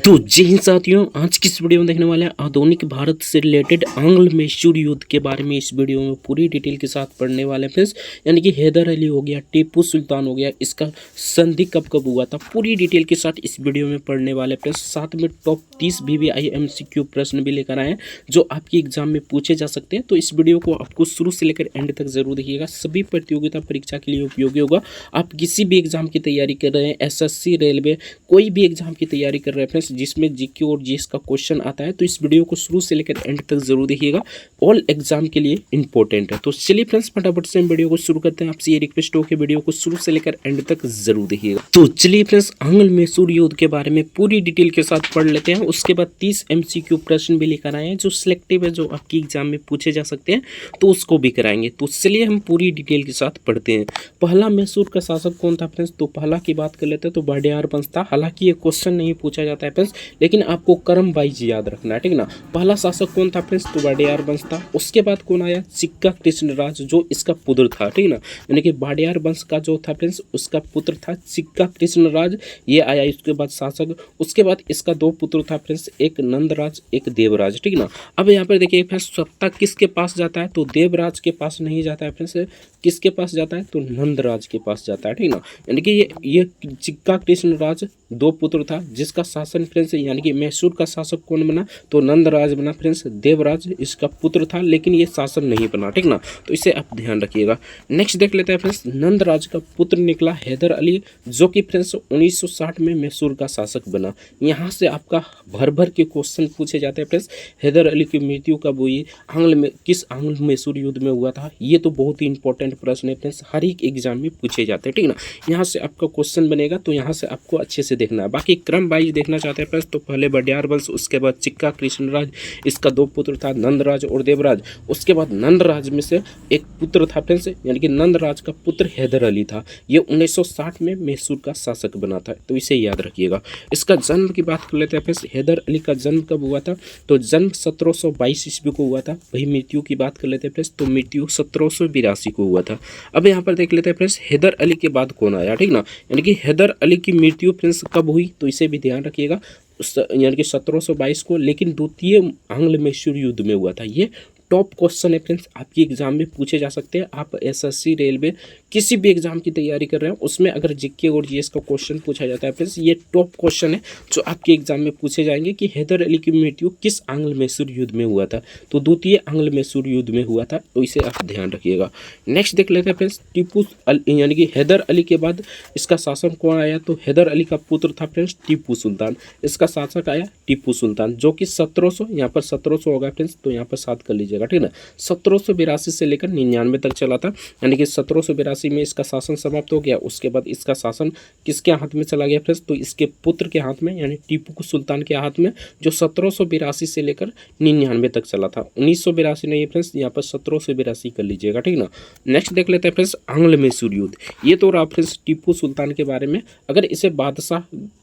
तो जय हिंद साथियों, आज की इस वीडियो में देखने वाले हैं आधुनिक भारत से रिलेटेड आंग्ल मैसूर युद्ध के बारे में। इस वीडियो में पूरी डिटेल के साथ पढ़ने वाले हैं फ्रेंड्स। यानी कि हैदर अली हो गया, टीपू सुल्तान हो गया, इसका संधि कब कब हुआ था, पूरी डिटेल के साथ इस वीडियो में पढ़ने वाले हैं फ्रेंड्स। साथ में टॉप 30 VVI MCQ प्रश्न भी लेकर आए हैं जो आपकी एग्जाम में पूछे जा सकते हैं। तो इस वीडियो को आपको शुरू से लेकर एंड तक जरूर देखिएगा, सभी प्रतियोगिता परीक्षा के लिए उपयोगी होगा। आप किसी भी एग्जाम की तैयारी कर रहे हैं, SSC, रेलवे, कोई भी एग्जाम की तैयारी कर रहे हैं फ्रेंड्स जिसमें जीके और जीएस का क्वेश्चन आता है, तो इस वीडियो को शुरू से लेकर एंड तक जरूर देखिएगा, ऑल एग्जाम के लिए इंपॉर्टेंट है। तो चलिए फ्रेंड्स फटाफट से हम वीडियो को शुरू करते हैं। आपसे ये रिक्वेस्ट हो कि वीडियो को शुरू से लेकर एंड तक जरूर देखिएगा। तो चलिए फ्रेंड्स आंग्ल मैसूर युद्ध के बारे में पूरी डिटेल के साथ पढ़ लेते हैं। उसके बाद 30 MCQ प्रश्न भी लेकर आए हैं जो सिलेक्टिव है, जो आपकी एग्जाम में पूछे जा सकते हैं, तो उसको भी कराएंगे। तो चलिए हम पूरी डिटेल के साथ पढ़ते हैं। पहला मैसूर का शासक कौन था फ्रेंड्स? तो पहला की बात कर लेते हैं तो बडियार वंश था। हालांकि ये क्वेश्चन नहीं पूछा जाता है फ्रेंड्स, लेकिन आपको क्रम वाइज याद रखना है, ठीक ना। पहला शासक कौन था फ्रेंड्स? तो बडियार वंश था। उसके बाद कौन आया? सिक्का कृष्णराज, जो इसका पुत्र था, ठीक ना। यानी कि बडियार वंश का जो था फ्रेंड्स उसका पुत्र था सिक्का कृष्णराज, ये आया इसके बाद शासक। उसके बाद इसका दो पुत्र था फ्रेंड्स, एक नंदराज एक देवराज, ठीक ना। अब यहाँ पर देखिए फ्रेंड्स सत्ता किसके पास जाता है? तो देवराज के पास नहीं जाता है फ्रेंड्स, किसके पास जाता है? तो नंदराज के पास जाता है, ठीक ना। यानी कि ये सिक्का कृष्णराज दो पुत्र था जिसका शासन फ्रेंड्स, यानी कि मैसूर का शासक कौन बना? तो नंदराज बना फ्रेंड्स। देवराज इसका पुत्र था लेकिन ये शासन नहीं बना, ठीक ना। तो इसे आप ध्यान रखिएगा। नेक्स्ट देख लेते हैं फ्रेंड्स, नंदराज का पुत्र निकला हैदर अली, जो कि फ्रेंड्स 1960 में मैसूर का शासक बना। यहाँ से आपका भर भर के क्वेश्चन पूछे जाते हैं फ्रेंड्स। हैदर अली की मृत्यु कब हुई? किस आंग्ल मैसूर युद्ध में हुआ था? ये तो बहुत ही इंपॉर्टेंट प्रश्न है फ्रेंड्स, हर एक एग्जाम में पूछे जाते हैं, ठीक ना। यहाँ से आपका क्वेश्चन बनेगा तो यहाँ से आपको अच्छे से देखना है। बाकी क्रम वाइज देखना चाहते हैं फ्रेंड्स तो पहले बडियार वंश, उसके बाद सिक्का कृष्णराज, इसका दो पुत्र था नंदराज और देवराज। उसके बाद नंदराज में से एक पुत्र था फ्रेंड्स, यानी कि नंदराज का पुत्र हैदर अली था। ये 1960 में मैसूर का शासक बना था, तो इसे याद रखिएगा। इसका जन्म की बात कर लेते हैं फ्रेंड्स, हैदर अली का जन्म कब हुआ था? तो जन्म 1722 ईस्वी को हुआ था। वही मृत्यु की बात कर लेते हैं फ्रेंड्स, तो मृत्यु 1782 को हुआ था। अब यहाँ पर देख लेते हैं फ्रेंड्स हैदर अली के बाद कौन आया, ठीक ना। यानी कि हैदर अली की मृत्यु फ्रेंड्स कब हुई? तो इसे भी ध्यान रखिएगा, यानी कि 1722 को, लेकिन द्वितीय आंग्ल मैसूर युद्ध में हुआ था। ये टॉप क्वेश्चन है फ्रेंड्स, आपकी एग्जाम में पूछे जा सकते हैं। आप SSC, रेलवे, किसी भी एग्जाम की तैयारी कर रहे हैं उसमें अगर जीके और जीएस का क्वेश्चन पूछा जाता है फ्रेंड्स, ये टॉप क्वेश्चन है जो आपके एग्जाम में पूछे जाएंगे कि हैदर अली की मृत्यु किस आंग्ल मैसूर युद्ध में हुआ था? तो द्वितीय आंग्ल मैसूर युद्ध में हुआ था, तो इसे आप ध्यान रखिएगा। नेक्स्ट देख लेते हैं फ्रेंड्स, टीपू यानी कि हैदर अली के बाद इसका शासन कौन आया? तो हैदर अली का पुत्र था फ्रेंड्स टीपू सुल्तान। इसका शासक आया टीपू सुल्तान, जो कि 1700, यहाँ पर 1700 होगा फ्रेंड्स, तो यहाँ पर 7 कर लीजिएगा, ठीक ना। 1782 से लेकर 99 तक चला था, यानी कि 1782 में इसका शासन समाप्त हो गया। उसके बाद इसका शासन किसके हाथ में चला गया फ्रेंड्स? तो इसके पुत्र के हाथ में, यानी टीपू सुल्तान के हाथ में, जो 1782 से लेकर 99 तक चला था। 1982 नहीं फ्रेंड्स, यहाँ पर 1782 कर लीजिएगा, ठीक ना। नेक्स्ट देख लेते हैं फ्रेंड्स आंग्ल मैसूर युद्ध। ये तो रहा फ्रेंड्स टीपू सुल्तान के बारे में। अगर इसे बादशाह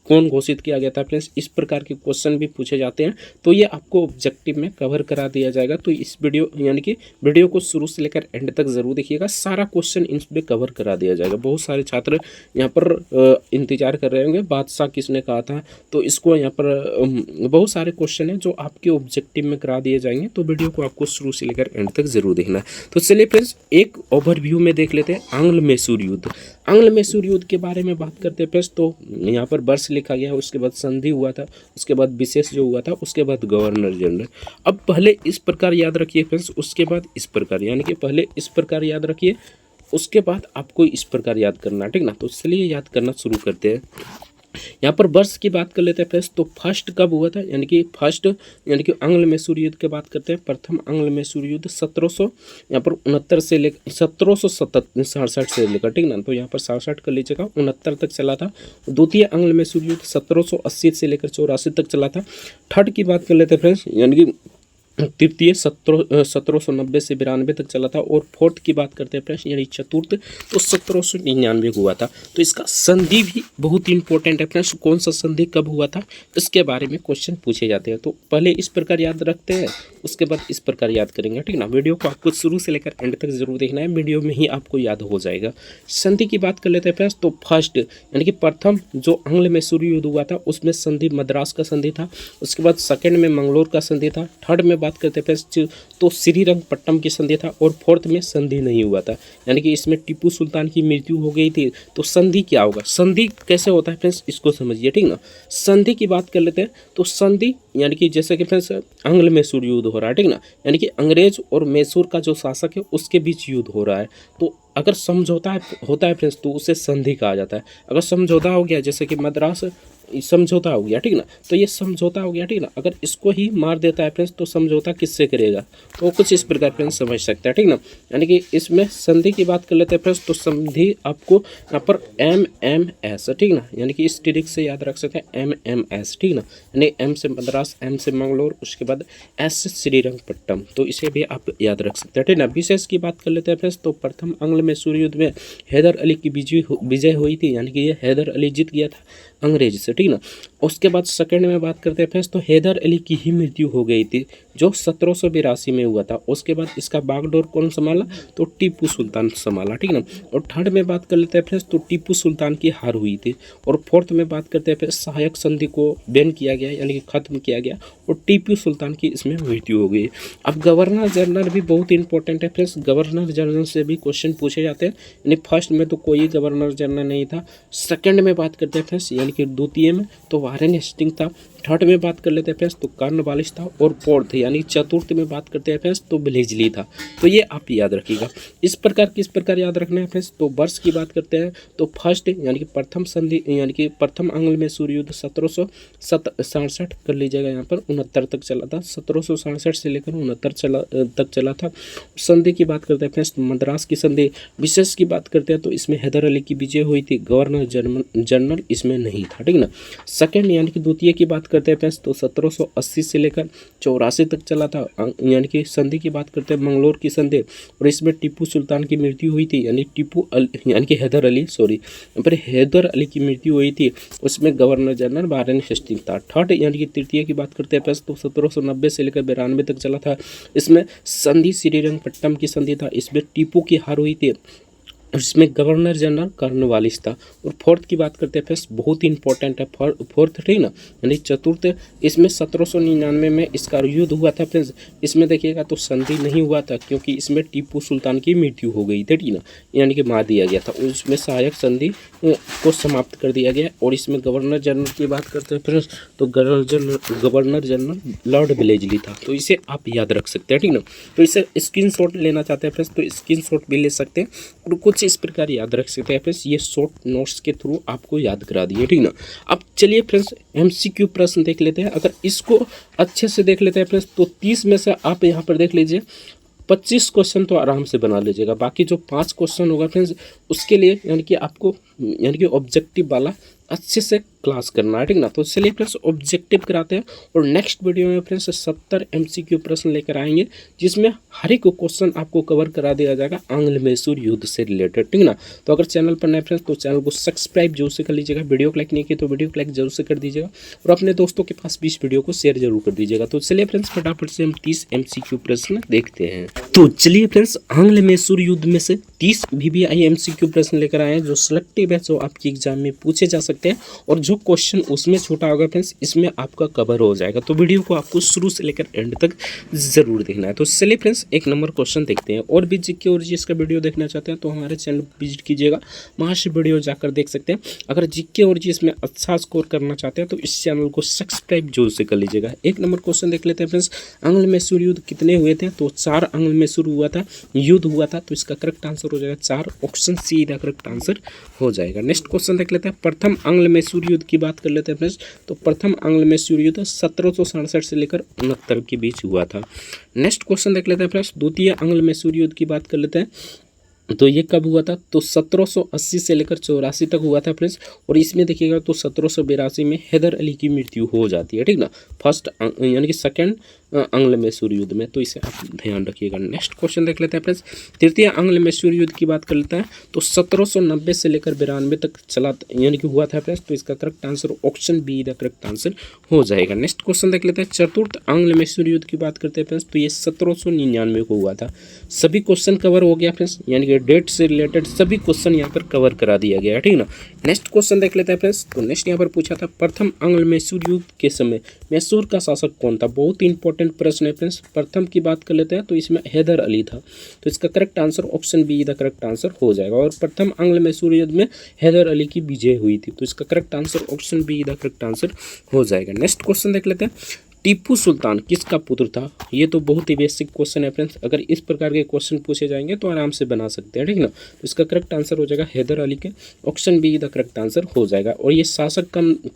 कौन घोषित किया गया था फ्रेंड्स, इस प्रकार के क्वेश्चन भी पूछे जाते हैं, तो ये आपको ऑब्जेक्टिव में कवर करा दिया जाएगा। तो इस वीडियो यानी कि वीडियो को शुरू से लेकर एंड तक जरूर देखिएगा, सारा क्वेश्चन इसमें कवर करा दिया जाएगा। बहुत सारे छात्र यहाँ पर इंतजार कर रहे होंगे बादशाह किसने कहा था, तो इसको यहाँ पर बहुत सारे क्वेश्चन हैं जो आपके ऑब्जेक्टिव में करा दिए जाएंगे, तो वीडियो को आपको शुरू से लेकर एंड तक जरूर देखना है। तो चलिए फ्रेंड्स एक ओवरव्यू में देख लेते हैं आंग्ल मैसूर युद्ध। आंग्ल मैसूर युद्ध के बारे में बात करते हैं फ्रेंड्स, तो यहाँ पर वर्ष लिखा गया है, उसके बाद संधि हुआ था, उसके बाद विशेष जो हुआ था, उसके बाद गवर्नर जनरल। अब पहले इस प्रकार याद रखिए फ्रेंड्स, उसके बाद इस प्रकार, यानी कि पहले इस प्रकार याद रखिए, उसके बाद आपको इस प्रकार याद करना, ठीक ना। तो चलिए याद करना शुरू करते हैं। यहाँ पर वर्ष की बात कर लेते हैं फ्रेंड्स, तो फर्स्ट कब हुआ था? यानी कि फर्स्ट, यानी कि आंग्ल मैसूर युद्ध की बात करते हैं। प्रथम आंग्ल मैसूर युद्ध 1700 यहाँ पर 69 से लेकर 1767 से लेकर, ठीक ना। तो यहाँ पर 67 कर लीजिएगा, 69 तक चला था। द्वितीय आंग्ल मैसूर युद्ध 1780 से लेकर 84 तक चला था। थर्ड की बात कर लेते हैं फ्रेंड्स, यानी कि तृतीय 1790 से 92 तक चला था। और फोर्थ की बात करते हैं फ्रेंड्स, यानी चतुर्थ, तो 1799 को हुआ था। तो इसका संधि भी बहुत इंपॉर्टेंट है फ्रेंड्स, कौन सा संधि कब हुआ था इसके बारे में क्वेश्चन पूछे जाते हैं। तो पहले इस प्रकार याद रखते हैं, उसके बाद इस प्रकार याद करेंगे, ठीक ना। वीडियो को आपको शुरू से लेकर एंड तक जरूर देखना है, वीडियो में ही आपको याद हो जाएगा। संधि की बात कर लेते हैं फ्रेंड्स, तो फर्स्ट यानी कि प्रथम जो आंग्ल मैसूर युद्ध हुआ था उसमें संधि मद्रास का संधि था। उसके बाद सेकंड में मंगलोर का संधि था। थर्ड में बात करते हैं फ्रेंड्स तो श्रीरंगपट्टम की संधि था। और फोर्थ में संधि नहीं हुआ था, यानी कि इसमें टीपू सुल्तान की मृत्यु हो गई थी। तो संधि क्या होगा, संधि कैसे होता है फ्रेंड्स, इसको समझिए, ठीक ना। संधि की बात कर लेते हैं, तो संधि यानी कि जैसे कि फ्रेंड्स आंग्ल मैसूर युद्ध हो रहा है, ठीक ना, यानी कि अंग्रेज और मैसूर का जो शासक है उसके बीच युद्ध हो रहा है। तो अगर समझौता होता है फ्रेंड्स तो उसे संधि कहा जाता है। अगर समझौता हो गया, जैसे कि मद्रास समझौता हो गया, ठीक ना, तो ये समझौता हो गया, ठीक ना। अगर इसको ही मार देता है फ्रेंड्स तो समझौता किससे करेगा, तो कुछ इस प्रकार फ्रेंड्स समझ सकते हैं, ठीक ना। यानी कि इसमें संधि की बात कर लेते हैं फ्रेंड्स, तो संधि आपको यहाँ पर MMS, ठीक ना, यानी कि इस ट्रिक से याद रख सकते हैं MMS, ठीक ना, यानी M से मद्रास, M से मंगलोर, उसके बाद S से श्रीरंगपट्टम, तो इसे भी आप याद रख सकते हैं, ठीक ना। विशेष की बात कर लेते हैं फ्रेंड्स, तो प्रथम आंग्ल मैसूर युद्ध में हैदर अली की विजय हुई थी, यानी कि ये हैदर अली जीत गया था अंग्रेज से, ठीक ना। उसके बाद सेकंड में बात करते हैं फ्रेंड्स, तो हैदर अली की ही मृत्यु हो गई थी जो 1782 में हुआ था। उसके बाद इसका बागडोर कौन संभाला, तो टीपू सुल्तान संभाला, ठीक ना। और थर्ड में बात कर लेते हैं फ्रेंड्स, तो टीपू सुल्तान की हार हुई थी। और फोर्थ में बात करते हैं फ्रेंड्स, सहायक संधि को बैन किया गया, यानी कि खत्म किया गया, और टीपू सुल्तान की इसमें मृत्यु हो गई। अब गवर्नर जनरल भी बहुत इंपॉर्टेंट है फ्रेंड्स, गवर्नर जनरल से भी क्वेश्चन पूछे जाते हैं। यानी फर्स्ट में तो कोई गवर्नर जनरल नहीं था। सेकंड में बात करते हैं फ्रेंड्स, यानी कि द्वितीय में तो वारेन हेस्टिंग था। थर्ड में बात कर लेते हैं फ्रेंड्स, तो कॉर्नवालिस था। और फोर्थ यानी चतुर्थ में बात करते हैं फ्रेंड्स, तो ब्लेजली था। तो ये आप याद रखिएगा। इस प्रकार किस प्रकार याद रखना है फ्रेंड्स, तो वर्ष की बात करते हैं, तो फर्स्ट यानी कि प्रथम संधि यानी कि प्रथम आंग्ल मैसूर युद्ध 1767 कर लीजिएगा, यहाँ पर 69 तक चला था। 1767 से लेकर 69 तक चला था। संधि की बात करते हैं फ्रेंड्स, तो मद्रास की संधि। विशेष की बात करते हैं तो इसमें हैदर अली की विजय हुई थी, गवर्नर जनरल इसमें नहीं था, ठीक ना। सेकंड यानी कि द्वितीय की बात करते हैं फ्रेंड्स, तो 1780 से लेकर 84 तक चला था, यानी कि संधि की बात करते हैं मंगलोर की संधि। और इसमें टीपू सुल्तान की मृत्यु हुई थी, यानी यानी कि हैदर अली यहाँ पर हैदर अली की मृत्यु हुई थी। उसमें गवर्नर जनरल वारेन हेस्टिंग था। थर्ड यानी कि तृतीय की बात करते हैं फ्रेंड्स, तो 1790 से लेकर 92 तक चला था। इसमें संधि श्रीरंगपट्टम की संधि था, इसमें टीपू की हार हुई थी। इसमें गवर्नर जनरल कॉर्नवालिस था। और फोर्थ की बात करते हैं फ्रेंड्स, बहुत ही इंपॉर्टेंट है फोर्थ, ठीक ना, यानी चतुर्थ। इसमें 1799 में इसका युद्ध हुआ था फ्रेंड्स। इसमें देखिएगा तो संधि नहीं हुआ था, क्योंकि इसमें टीपू सुल्तान की मृत्यु हो गई थी, ठीक ना, यानी कि मार दिया गया था। उसमें सहायक संधि को समाप्त कर दिया गया। और इसमें गवर्नर जनरल की बात करते हैं फ्रेंड्स, तो गवर्नर जनरल लॉर्ड ब्लेजली था। तो इसे आप याद रख सकते हैं, ठीक ना। तो इसे स्क्रीनशॉट लेना चाहते हैं फ्रेंड्स, तो स्क्रीनशॉट भी ले सकते हैं। और कुछ इस प्रकार याद रख सकते हैं फ्रेंड्स, ये शॉर्ट नोट्स के थ्रू आपको याद करा दिए, ठीक ना। अब चलिए फ्रेंड्स MCQ प्रश्न देख लेते हैं। अगर इसको अच्छे से देख लेते हैं फ्रेंड्स, तो 30 में से आप यहाँ पर देख लीजिए 25 क्वेश्चन तो आराम से बना लीजिएगा। बाकी जो 5 क्वेश्चन होगा फ्रेंड्स, उसके लिए यानी कि आपको यानी कि ऑब्जेक्टिव वाला अच्छे से क्लास करना है, ठीक ना। तो चलिए फ्रेंड्स ऑब्जेक्टिव कराते हैं। और नेक्स्ट वीडियो में फ्रेंड्स 70 MCQ प्रश्न लेकर आएंगे, जिसमें हर एक क्वेश्चन आपको कवर करा दिया जाएगा आंग्ल मैसूर युद्ध से रिलेटेड, ठीक ना। तो अगर चैनल पर नए फ्रेंड्स, तो चैनल को सब्सक्राइब जरूर से कर लीजिएगा। वीडियो को लाइक नहीं किया तो वीडियो को लाइक जरूर से कर दीजिएगा। और अपने दोस्तों के पास भी इस वीडियो को शेयर जरूर कर दीजिएगा। तो चलिए फ्रेंड्स फटाफट से हम 30 MCQ प्रश्न देखते हैं। तो चलिए फ्रेंड्स आंग्ल मैसूर युद्ध में से 30 VBI MCQ प्रश्न लेकर आए हैं, जो सिलेक्टिव है, जो आपकी एग्जाम में पूछे जा सकते हैं। और जो क्वेश्चन उसमें छोटा होगा फ्रेंड्स, इसमें आपका कवर हो जाएगा। तो वीडियो को आपको शुरू से लेकर एंड तक जरूर देखना है। तो चलिए फ्रेंड्स 1 नंबर क्वेश्चन देखते हैं। और भी जीके और जीएस का वीडियो देखना चाहते हैं तो हमारे चैनल विजिट कीजिएगा, वहाँ से वीडियो जाकर देख सकते हैं। अगर जीके और जीएस में अच्छा स्कोर करना चाहते हैं तो इस चैनल को सब्सक्राइब जरूर से कर लीजिएगा। 1 नंबर क्वेश्चन देख लेते हैं फ्रेंड्स, आंग्ल मैसूर युद्ध कितने हुए थे, तो 4 आंग्ल मैसूर युद्ध हुआ था। तो इसका करेक्ट आंसर हो जाएगा 4, ऑप्शन सी का करेक्ट आंसर हो जाएगा। नेक्स्ट क्वेश्चन देख लेते हैं, प्रथम आंग्ल मैसूर युद्ध की बात कर लेते हैं फ्रेंड्स। तो प्रथम आंग्ल मैसूर युद्ध 1767 से लेकर 69 के बीच हुआ था। नेक्स्ट क्वेश्चन देख लेते हैं फ्रेंड्स, द्वितीय आंग्ल मैसूर युद्ध की बात कर लेते हैं। तो ये कब हुआ था, तो 1780 से लेकर 84 तक हुआ था फ्रेंड्स। और इसमें देखिएगा तो 1782 में हैदर अली की मृत्यु हो जाती है, ठीक ना। फर्स्ट यानी कि सेकंड आंग्ल मैसूर युद्ध में, तो इसे आप ध्यान रखिएगा। नेक्स्ट क्वेश्चन देख लेते हैं फ्रेंड्स। तृतीय आंग्ल मैसूर युद्ध की बात कर लेते हैं तो 1790 से लेकर 92 तक चला यानी कि हुआ था फ्रेंड्स, तो इसका correct answer option be the correct answer हो जाएगा। नेक्स्ट क्वेश्चन देख लेते हैं। चतुर्थ आंग्ल मैसूर युद्ध की बात करते हैं फ्रेंड्स, तो ये 1799 को हुआ था। सभी क्वेश्चन कवर हो गया फ्रेंड्स, यानी कि डेट से रिलेटेड सभी क्वेश्चन यहाँ पर कवर करा दिया गया है, ठीक ना। नेक्स्ट क्वेश्चन देख लेते हैं फ्रेंड्स। तो नेक्स्ट यहाँ पर पूछा था प्रथम आंग्ल मैसूर युद्ध के समय मैसूर का शासक कौन था। बहुत ही इंपॉर्टेंट प्रश्न है फ्रेंड्स। प्रथम की बात कर लेते हैं तो इसमें हैदर अली था, तो इसका correct answer option be the correct answer हो जाएगा। और प्रथम आंग्ल मैसूर युद्ध में हैदर अली की विजय हुई थी, तो इसका correct answer option be the correct answer हो जाएगा। नेक्स्ट क्वेश्चन देख लेते हैं। टीपू सुल्तान किसका पुत्र था। ये तो बहुत ही बेसिक क्वेश्चन है फ्रेंड्स, अगर इस प्रकार के क्वेश्चन पूछे जाएंगे तो आराम से बना सकते हैं, ठीक ना। तो इसका करेक्ट आंसर हो जाएगा हैदर अली के, option be the correct answer हो जाएगा। और ये शासक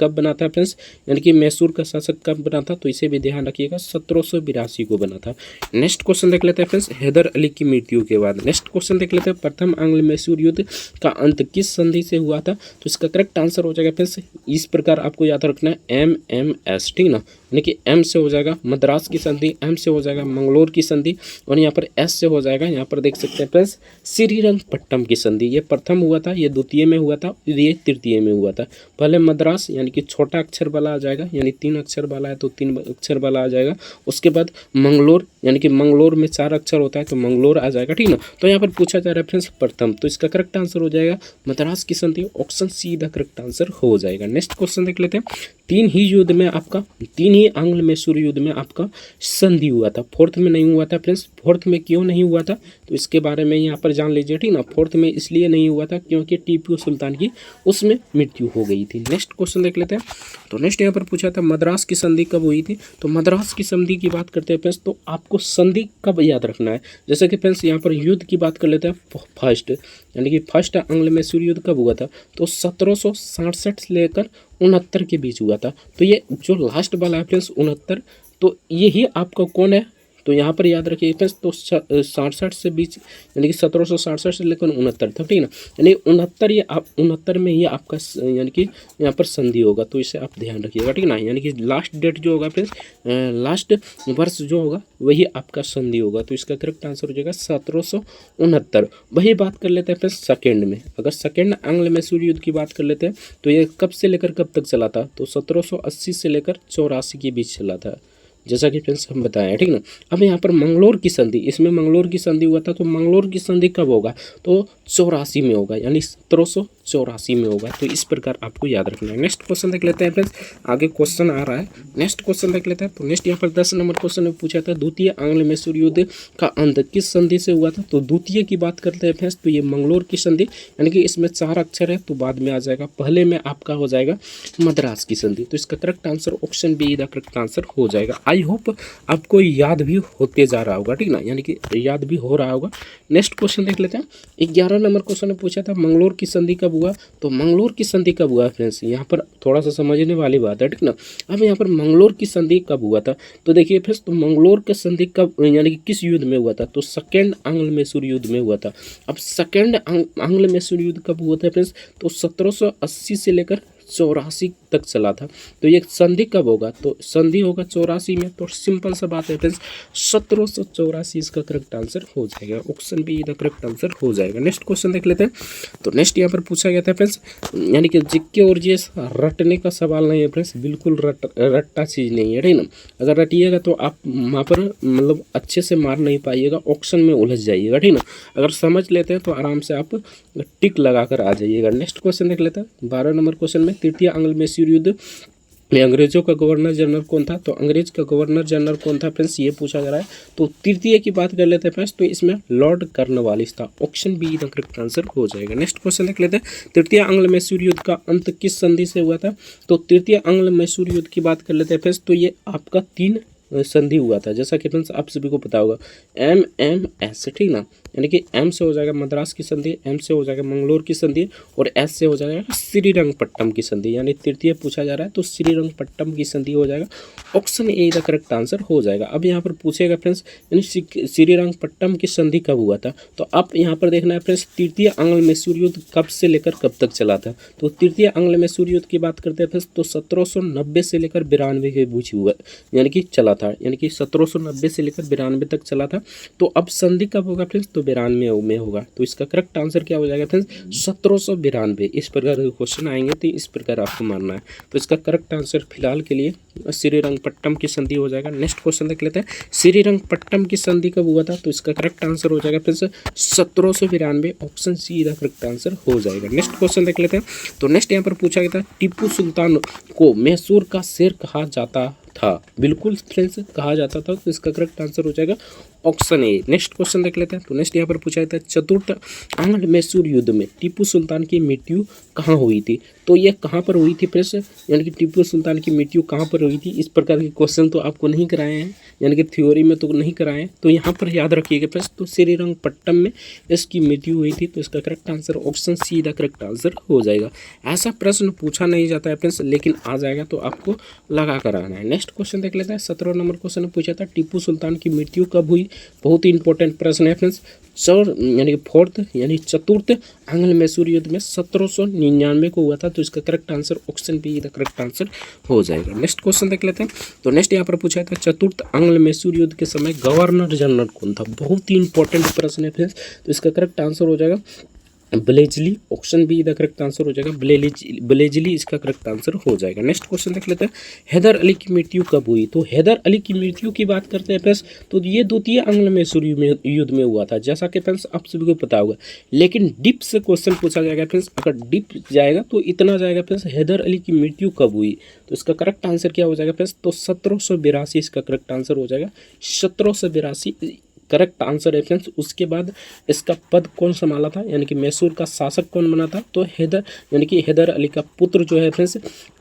कब बना था फ्रेंड्स, यानी कि मैसूर का शासक कब बना था, तो इसे भी ध्यान रखिएगा 1782 को बना था। नेक्स्ट क्वेश्चन देख लेते हैं फ्रेंड्स। हैदर अली की मृत्यु के बाद नेक्स्ट क्वेश्चन देख लेते हैं। प्रथम आंग्ल मैसूर युद्ध का अंत किस संधि से हुआ था, तो इसका करेक्ट आंसर हो जाएगा फ्रेंड्स, इस प्रकार आपको याद रखना है MMS, ठीक ना। यानी कि M से हो जाएगा मद्रास की संधि, M से हो जाएगा मंगलोर की संधि, और यहाँ पर S से हो जाएगा, यहाँ पर देख सकते हैं फ्रेंड्स, श्रीरंगपट्टम की संधि। ये प्रथम हुआ था, ये द्वितीय में हुआ था, ये तृतीय में हुआ था। पहले मद्रास यानी कि छोटा अक्षर वाला आ जाएगा, यानी 3 अक्षर वाला है तो 3 अक्षर वाला आ जाएगा। उसके बाद मंगलोर यानी कि मंगलोर में 4 अक्षर होता है तो मंगलोर आ जाएगा, ठीक ना। तो यहाँ पर पूछा जा रहा है फ्रेंड्स प्रथम, तो इसका करेक्ट आंसर हो जाएगा मद्रास की संधि, option see the correct answer हो जाएगा। नेक्स्ट क्वेश्चन देख लेते हैं। तीन ही आंग्ल मैसूर युद्ध में आपका संधि हुआ था, फोर्थ में नहीं हुआ था फ्रेंड्स। फोर्थ में क्यों नहीं हुआ था तो इसके बारे में यहाँ पर जान लीजिए, ठीक ना। फोर्थ में इसलिए नहीं हुआ था क्योंकि टीपू सुल्तान की उसमें मृत्यु हो गई थी। नेक्स्ट क्वेश्चन देख लेते हैं। तो नेक्स्ट यहाँ पर पूछा था मद्रास की संधि कब हुई थी, तो मद्रास की संधि की बात करते हैं फ्रेंड्स, तो आपको संधि कब याद रखना है। जैसे कि फ्रेंड्स यहाँ पर युद्ध की बात कर लेते हैं। फर्स्ट यानी कि फर्स्ट आंग्ल मैसूर युद्ध कब हुआ था, तो 1767 से लेकर 69 के बीच हुआ था। तो ये जो लास्ट वाला है फ्रेंड्स 69, तो यही आपका कौन है, तो यहाँ पर याद रखिए फ्रेंड्स, तो 67 से बीच यानी कि 1767 से लेकर 69 था, ठीक ना। यानी 69 में ही आपका यानी कि यहाँ पर संधि होगा, तो इसे आप ध्यान रखिएगा, ठीक ना। यानी कि लास्ट डेट जो होगा फ्रेंड्स, लास्ट वर्ष जो होगा वही आपका संधि होगा, तो इसका करेक्ट आंसर हो जाएगा 1769। वही बात कर लेते हैं फ्रेंड्स सेकेंड में। अगर सेकेंड आंग्ल मैसूर युद्ध की बात कर लेते हैं तो ये कब से लेकर कब तक चला था, तो 1780 से लेकर 84 के बीच चला था, जैसा कि फ्रेंड्स हम बताएं, ठीक ना। अब यहाँ पर मंगलोर की संधि, इसमें मंगलोर की संधि हुआ था, तो मंगलोर की संधि कब होगा, तो 84 में होगा, यानी 1784 में होगा, तो इस प्रकार आपको याद रखना है। नेक्स्ट क्वेश्चन देख लेते हैं फ्रेंड्स, आगे क्वेश्चन आ रहा है। नेक्स्ट क्वेश्चन देख लेते हैं। तो नेक्स्ट यहाँ पर 10 नंबर क्वेश्चन में पूछा था द्वितीय आंग्ल मैसूर युद्ध का अंत किस संधि से हुआ था, तो द्वितीय की बात करते हैं फ्रेंड्स, तो ये मंगलोर की संधि, यानी कि इसमें 4 अक्षर है तो बाद में आ जाएगा, पहले में आपका हो जाएगा मद्रास की संधि, तो इसका correct answer option be the correct answer हो जाएगा। आई होप आपको याद भी होते जा रहा होगा, ठीक ना, यानी कि याद भी हो रहा होगा। नेक्स्ट क्वेश्चन देख लेते हैं। 11 नंबर क्वेश्चन में पूछा था मंगलोर की संधि कब हुआ, तो मंगलोर की संधि कब हुआ फ्रेंड्स, यहाँ पर थोड़ा सा समझने वाली बात है, ठीक ना। अब यहाँ पर मंगलोर की संधि कब हुआ था, तो देखिए फ्रेंड्स, तो मंगलोर की संधि कब यानी कि किस युद्ध में हुआ था, तो सेकेंड आंग्ल मैसूर युद्ध में हुआ था। अब सेकेंड आंग्ल मैसूर युद्ध कब हुआ था फ्रेंड्स, तो 1780 से लेकर 84 तक चला था। तो ये संधि कब होगा, तो संधि होगा 84 में, तो सिंपल सा बात है फ्रेंड्स, 1784 इसका करेक्ट आंसर हो जाएगा, option be the correct answer हो जाएगा। नेक्स्ट क्वेश्चन देख लेते हैं। तो नेक्स्ट यहाँ पर पूछा गया था फ्रेंड्स, यानी कि जिक्के और जीएस रटने का सवाल नहीं है फ्रेंड्स, बिल्कुल रट्टा चीज़ नहीं है, ठीक ना। अगर रटिएगा तो आप वहाँ पर मतलब अच्छे से मार नहीं पाइएगा, ऑप्शन में उलझ जाइएगा, ठीक ना। अगर समझ लेते हैं तो आराम से आप टिक लगा कर आ जाइएगा। नेक्स्ट क्वेश्चन देख लेते हैं। 12 नंबर क्वेश्चन में तृतीय आंग्ल मैसूर युद्ध में अंग्रेजों का गवर्नर जनरल कौन था, तो अंग्रेज का गवर्नर जनरल कौन था फ्रेंड्स, ये पूछा जा रहा है। तो तृतीय की बात कर लेते हैं फ्रेंड्स, तो इसमें लॉर्ड कॉर्नवालिस था, option be the correct answer हो जाएगा। नेक्स्ट क्वेश्चन देख लेते हैं। तृतीय आंग्ल मैसूर युद्ध का अंत किस संधि से हुआ था, तो तृतीय आंग्ल मैसूर युद्ध की बात कर लेते हैं फ्रेंड्स, तो ये आपका 3 संधि हुआ था, जैसा कि फ्रेंड्स आप सभी को पता होगा MMS, ठीक ना। यानी कि M से हो जाएगा मद्रास की संधि, M से हो जाएगा मंगलोर की संधि, और S से हो जाएगा श्रीरंगपट्टम की संधि, यानी तृतीय पूछा जा रहा है तो श्रीरंगपट्टम की संधि हो जाएगा, option A the correct answer हो जाएगा। अब यहाँ पर पूछेगा फ्रेंड्स, यानी श्रीरंगपट्टम की संधि कब हुआ था, तो अब यहाँ पर देखना है फ्रेंड्स, तृतीय आंग्ल मैसूर युद्ध कब से लेकर कब तक चला था। तो तृतीय आंग्ल मैसूर युद्ध की बात करते हैं फ्रेंड्स, तो 1790 से लेकर 92 के बीच हुआ, यानी कि चला था, यानी कि 1790 से लेकर 92 तक चला था। तो अब संधि कब होगा फ्रेंड्स, तो 92 में होगा। तो इसका करेक्ट आंसर क्या हो जाएगा फ्रेंड्स, 1792। इस प्रकार के क्वेश्चन आएंगे तो इस प्रकार आपको मानना है। तो इसका करेक्ट आंसर फिलहाल के लिए श्रीरंगपट्टम की संधि हो जाएगा। नेक्स्ट क्वेश्चन देख लेते हैं, श्रीरंगपट्टम की संधि कब हुआ था, तो इसका करेक्ट आंसर हो जाएगा फ्रेंड्स 1792। ऑप्शन सी का करेक्ट आंसर हो जाएगा। नेक्स्ट क्वेश्चन देख लेते हैं। तो नेक्स्ट यहाँ पर पूछा गया था, टीपू सुल्तान को मैसूर का शेर कहा जाता था। बिल्कुल फ्रेंड्स कहा जाता था। तो इसका करेक्ट आंसर हो जाएगा ऑप्शन ए। नेक्स्ट क्वेश्चन देख लेते हैं। तो नेक्स्ट यहाँ पर पूछा जाता है, चतुर्थ आंग्ल मैसूर युद्ध में टीपू सुल्तान की मृत्यु कहाँ हुई थी। तो ये कहाँ पर हुई थी फ्रेंड्स, यानी कि टीपू सुल्तान की मृत्यु कहाँ पर हुई थी। इस प्रकार के क्वेश्चन तो आपको नहीं कराए हैं, यानी कि थ्योरी में तो नहीं कराए हैं। तो यहाँ पर याद रखिएगा फ्रेंड्स, तो श्रीरंगपट्टम में इसकी मृत्यु हुई थी। तो इसका करेक्ट आंसर ऑप्शन सी का करेक्ट आंसर हो जाएगा। ऐसा प्रश्न पूछा नहीं जाता है फ्रेंड्स, लेकिन आ जाएगा तो आपको लगा कर आना है। नेक्स्ट क्वेश्चन देख लेते हैं। 17 नंबर क्वेश्चन में पूछा था, टीपू सुल्तान की मृत्यु कब हुई। बहुत ही इंपॉर्टेंट प्रश्न है फ्रेंड्स। यानी कि फोर्थ यानी चतुर्थ आंग्ल मैसूर युद्ध में 1799 को हुआ था। तो इसका correct answer option be the correct answer हो जाएगा। नेक्स्ट क्वेश्चन देख लेते हैं। तो नेक्स्ट यहाँ पर पूछा था, चतुर्थ आंग्ल मैसूर युद्ध के समय गवर्नर जनरल कौन था। बहुत ही इंपॉर्टेंट प्रश्न है फ्रेंड्स। तो इसका करेक्ट आंसर हो जाएगा ब्लेजली। Option be the correct answer हो जाएगा ब्लेजली इसका करेक्ट आंसर हो जाएगा। नेक्स्ट क्वेश्चन देख लेते हैं, हैदर अली की मृत्यु कब हुई। तो हैदर अली की मृत्यु की बात करते हैं फ्रेंड्स, तो ये द्वितीय आंग्ल मैसूर युद्ध में हुआ था, जैसा कि फ्रेंड्स आप सभी को पता होगा। लेकिन डीप से क्वेश्चन पूछा जाएगा फ्रेंड्स, अगर डीप जाएगा तो इतना जाएगा फ्रेंड्स, हैदर अली की मृत्यु कब हुई। तो इसका करेक्ट आंसर क्या हो जाएगा फ्रेंड्स, तो 1782 इसका करेक्ट आंसर हो जाएगा। 1782 करेक्ट आंसर है फ्रेंड्स। उसके बाद इसका पद कौन संभाला था, यानी कि मैसूर का शासक कौन बना था, तो हैदर यानी कि हैदर अली का पुत्र जो है फ्रेंड्स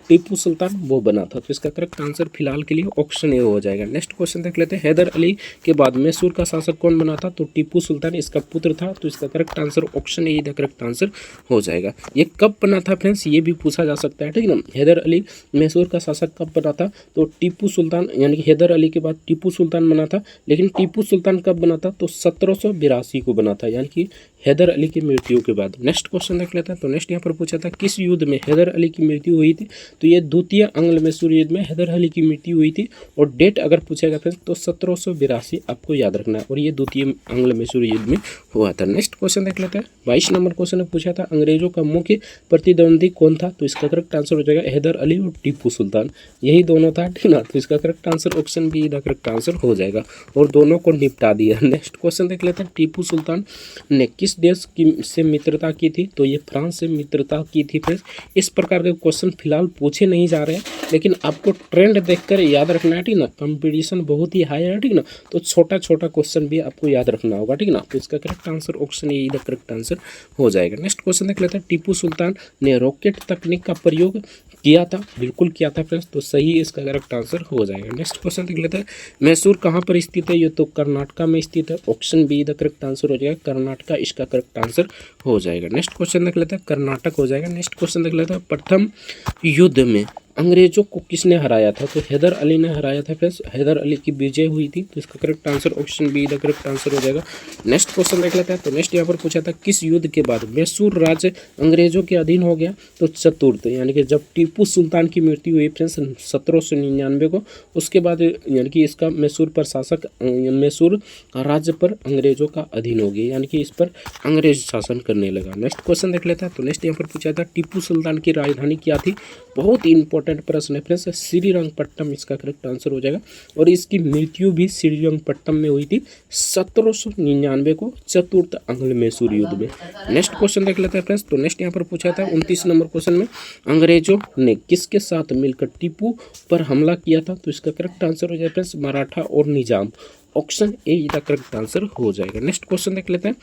टीपू सुल्तान वो बना था। तो इसका करेक्ट आंसर फिलहाल के लिए ऑप्शन ए हो जाएगा। नेक्स्ट क्वेश्चन देख लेते हैं, हैदर अली के बाद मैसूर का शासक कौन बना था, तो टीपू सुल्तान इसका पुत्र था। तो इसका correct answer option A the correct answer हो जाएगा। ये कब बना था फ्रेंड्स, ये भी पूछा जा सकता है, ठीक है ना। हैदर अली मैसूर का शासक कब बना था, तो टीपू सुल्तान यानी कि हैदर अली के बाद टीपू सुल्तान बना था। लेकिन टीपू सुल्तान कब बना था, तो 1782 को बना था, यानी कि हैदर अली की मृत्यु के बाद। नेक्स्ट क्वेश्चन देख लेते हैं। तो नेक्स्ट यहाँ पर पूछा था, किस युद्ध में हैदर अली की मृत्यु हुई थी। तो ये द्वितीय आंग्ल मैसूर युद्ध में हैदर अली की मृत्यु हुई थी। और डेट अगर पूछेगा फ्रेंड्स तो 1782 आपको याद रखना है, और ये द्वितीय आंग्ल मैसूर युद्ध में हुआ था। नेक्स्ट क्वेश्चन देख लेते हैं। 22 नंबर क्वेश्चन में पूछा था, अंग्रेजों का मुख्य प्रतिद्वंदी कौन था। तो इसका करेक्ट आंसर हो जाएगा हैदर अली और टीपू सुल्तान, यही दोनों था, ठीक ना। तो इसका correct answer option be the correct answer हो जाएगा, और दोनों को निपटा दिया। नेक्स्ट क्वेश्चन देख लेते हैं, टीपू सुल्तान ने किस देश की से मित्रता की थी। तो ये फ्रांस से मित्रता की थी फ्रेंड्स। इस प्रकार के क्वेश्चन फिलहाल पूछे नहीं जा रहे हैं, लेकिन आपको ट्रेंड देखकर याद रखना है, ठीक ना। कंपटीशन बहुत ही हाई है, ठीक ना। तो छोटा छोटा क्वेश्चन भी आपको याद रखना होगा, ठीक ना। तो इसका correct answer option A the correct answer हो जाएगा। नेक्स्ट क्वेश्चन देख लेते हैं, टीपू सुल्तान ने रॉकेट तकनीक का प्रयोग किया था। बिल्कुल किया था फ्रेंड्स, तो सही इसका करेक्ट आंसर हो जाएगा। नेक्स्ट क्वेश्चन देख लेते हैं, मैसूर कहाँ पर स्थित है। ये तो कर्नाटका में स्थित है। Option be the correct answer हो जाएगा कर्नाटका इसका करेक्ट आंसर हो जाएगा। नेक्स्ट क्वेश्चन देख लेते हैं, कर्नाटक हो जाएगा। नेक्स्ट क्वेश्चन देख लेते हैं, प्रथम युद्ध में अंग्रेजों को किसने हराया था। तो हैदर अली ने हराया था फ्रेंड्स, हैदर अली की विजय हुई थी। तो इसका correct answer option be the correct answer हो जाएगा। नेक्स्ट क्वेश्चन देख लेते हैं। तो नेक्स्ट यहाँ पर पूछा था, किस युद्ध के बाद मैसूर राज्य अंग्रेजों के अधीन हो गया। तो चतुर्थ यानी कि जब टीपू सुल्तान की मृत्यु हुई फ्रेंड्स 1799 को, उसके बाद यानी कि इसका मैसूर पर शासक मैसूर राज्य पर अंग्रेजों का अधीन हो गया, यानी कि इस पर अंग्रेज शासन करने लगा। नेक्स्ट क्वेश्चन देख लेता है। तो नेक्स्ट यहाँ पर पूछा था, टीपू सुल्तान की राजधानी क्या थी। बहुत ही इंपॉर्टेंट प्रश्न है फ्रेंड्स, श्रीरंगपट्टम इसका करेक्ट आंसर हो जाएगा। और इसकी मृत्यु भी श्रीरंगपट्टम में हुई थी 1799 को चतुर्थ आंग्ल मैसूर युद्ध में। नेक्स्ट क्वेश्चन देख लेते हैं फ्रेंड्स। तो नेक्स्ट यहाँ पर पूछा था 29 नंबर क्वेश्चन में, अंग्रेजों ने किसके साथ मिलकर टीपू पर हमला किया था। तो इसका करेक्ट आंसर हो जाएगा फ्रेंड्स मराठा और निजाम। ऑप्शन ए इसका करेक्ट आंसर हो जाएगा। नेक्स्ट क्वेश्चन देख लेते हैं।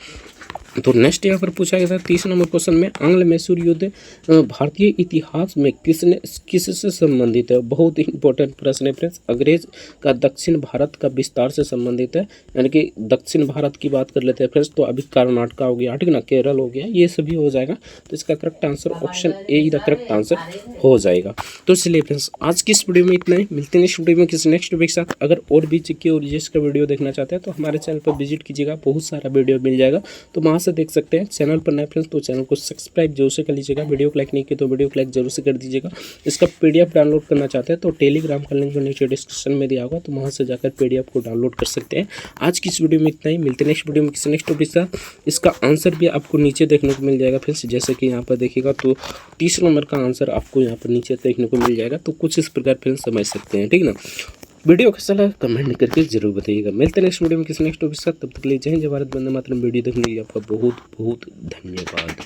तो नेक्स्ट यहाँ पर पूछा गया था 30 नंबर क्वेश्चन में, आंग्ल मैसूर युद्ध भारतीय इतिहास में किससे संबंधित है। बहुत ही इंपॉर्टेंट प्रश्न है फ्रेंड्स। अंग्रेज का दक्षिण भारत का विस्तार से संबंधित है, यानी कि दक्षिण भारत की बात कर लेते हैं फ्रेंड्स। तो अभी कर्नाटका हो गया, ठीक ना, केरल हो गया, ये सभी हो जाएगा। तो इसका correct answer option A the correct answer हो जाएगा। तो इसलिए फ्रेंड्स आज की इस वीडियो में इतना ही, मिलते हैं नेक्स्ट वीडियो में किसी नेक्स्ट टॉपिक के साथ। अगर और भी चिक्की और जिसका वीडियो वीडियो देखना चाहते हैं तो हमारे चैनल पर विजिट कीजिएगा, बहुत सारा वीडियो मिल जाएगा, तो वहाँ से देख सकते हैं। चैनल पर नए फ्रेंड्स तो चैनल को सब्सक्राइब जरूर से कर लीजिएगा, वीडियो को लाइक नहीं किया तो वीडियो को लाइक जरूर से कर दीजिएगा। इसका PDF डाउनलोड करना चाहते हैं तो टेलीग्राम का लिंक जो नीचे डिस्क्रिप्शन में दिया होगा, तो वहाँ से जाकर PDF को डाउनलोड कर सकते हैं। आज की इस वीडियो में इतना ही, मिलते हैं नेक्स्ट वीडियो में किसी नेक्स्ट टॉपिक का। इसका आंसर भी आपको नीचे देखने को मिल जाएगा फ्रेंड्स, जैसे कि यहाँ पर देखिएगा तो 30 नंबर का आंसर आपको यहाँ पर नीचे देखने को मिल जाएगा, तो कुछ इस प्रकार फ्रेंड्स समझ सकते हैं, ठीक ना। वीडियो कैसा लगा कमेंट करके जरूर बताइएगा। मिलते हैं नेक्स्ट वीडियो में किसी नेक्स्ट टॉपिक के साथ, तब तक के लिए जय हिंद, जय भारत, वंदे मातरम। वीडियो देखने के लिए आपका बहुत बहुत धन्यवाद।